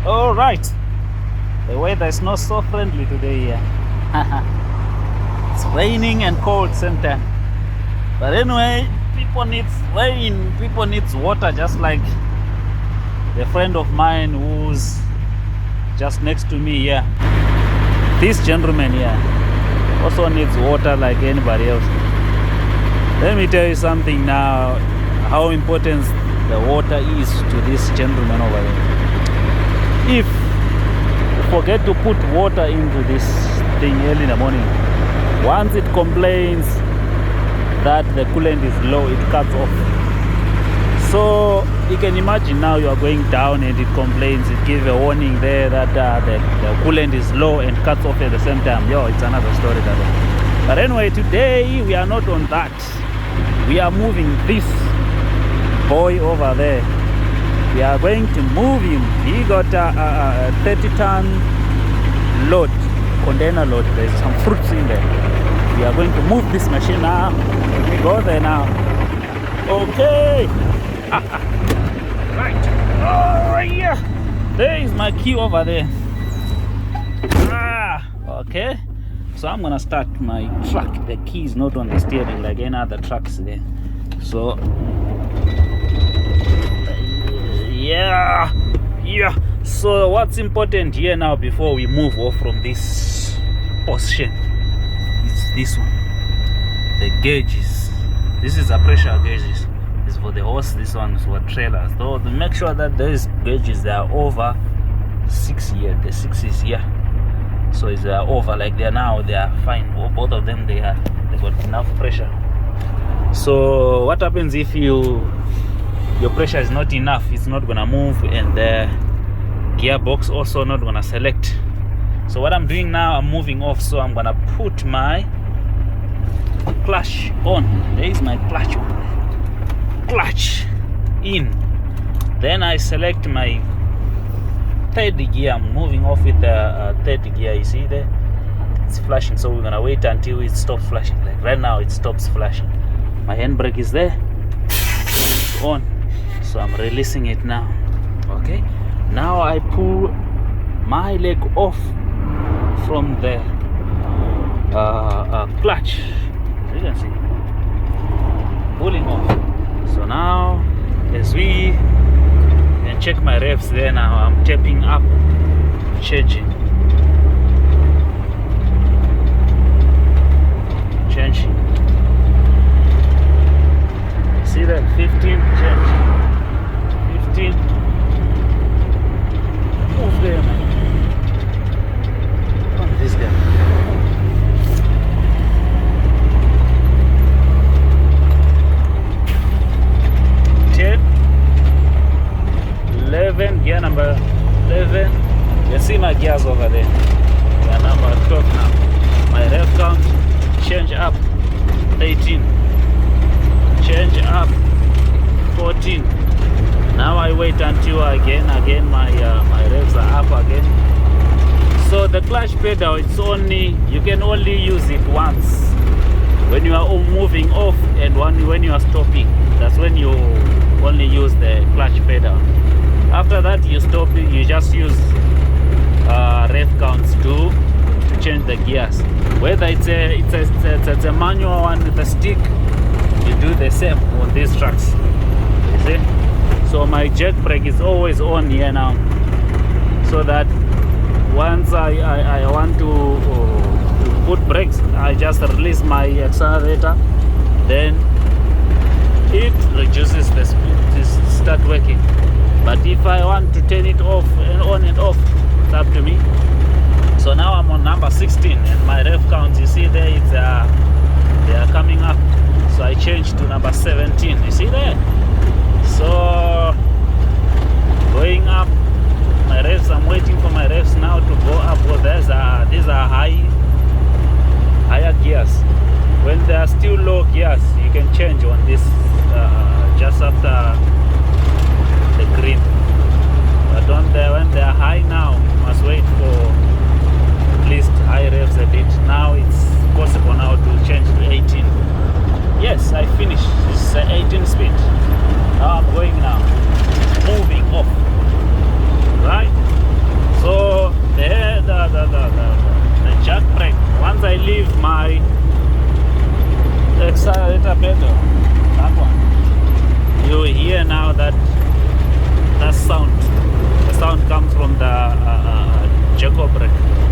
All right, the weather is not so friendly today here. It's raining and cold same time. But anyway, people need rain, people need water, just like the friend of mine who's just next to me here. This gentleman here also needs water like anybody else. Let me tell you something now, how important the water is to this gentleman over there. If you forget to put water into this thing early in the morning, once it complains that the coolant is low, it cuts off. So you can imagine now you are going down and it complains, it gives a warning there that the coolant is low and cuts off at the same time. Yo, it's another story that one. But anyway, today we are not on that. We are moving this boy over there. We are going to move him. He got a 30-ton load, container load. There's some fruits in there. We are going to move this machine now. Let me go there now. Okay. Right. Oh yeah. There is my key over there. Okay. So I'm gonna start my truck. The key is not on the steering like any other trucks there. So yeah. So what's important here now before we move off from this position? It's this one. The gauges. This is a pressure gauges. It's for the horse. This one is for trailers. So to make sure that those gauges they are over 6 here. The 6 is here. So it's over like they are now. They are fine. Both of them they got enough pressure. So what happens if your pressure is not enough? It's not gonna move, and the gearbox also not gonna select. So what I'm doing now, I'm moving off. So I'm gonna put my clutch on. There is my clutch on. Clutch in. Then I select my third gear. I'm moving off with the third gear. You see there? It's flashing. So we're gonna wait until it stops flashing. Like right now, it stops flashing. My handbrake is there. It's on. So I'm releasing it now. Okay. Now I pull my leg off from the clutch. As you can see, pulling off. So now, as we can check my revs there now, I'm tapping up, changing. See that? 15, change. 15. Move there, man. Come on, this guy. 10, 11, gear number 11. You see my gears over there. Gear number 12 now. My rev count, change up, 18. Change up, 14. Now I wait until again my revs are up again. So the clutch pedal, it's only, you can only use it once when you are moving off and when you are stopping. That's when you only use the clutch pedal. After that you stop, you just use rev counts to change the gears. Whether it's a manual one with a stick, you do the same on these trucks. You see? So my jerk brake is always on here now, so that once I want to put brakes, I just release my accelerator, then it reduces the speed to start working. But if I want to turn it off and on and off, it's up to me. So now I'm on number 16 and my rev count, you see there, it's they are coming up. So I changed to number 17. You see there? So going up, my revs, I'm waiting for my revs now to go up. Well, these are higher gears. When they are still low gears, you can change on this just after the green. But when they are high now, you must wait for at least high revs a bit. Now it's possible now to change to 18. Yes, I finished. It's 18 speed. Now I'm going now, moving off. apply the accelerator pedal, that one, you hear now that sound. The sound comes from the jerko brake.